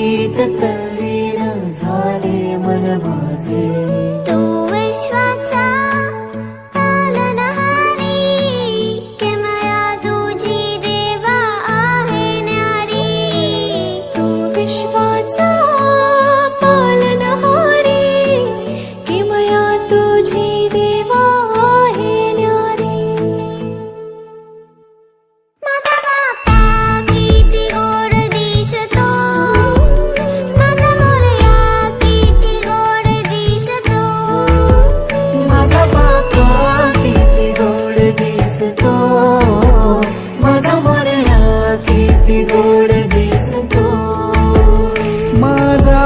गीत तल्लीन झाले मन माझे। तू विश्वाचा पालनहारी, किमया तुझी देवा आहे न्यारी। तू विश्वाचा पालनहारी, किमया तुझी देवा आहे न्यारी। माझा बाप्पा किती गोड दिसतो, माझा मोरया किती गोड दिसतो। माझा बाप्पा किती गोड दिसतो, माझा मोरया किती गोड दिसतो। माझा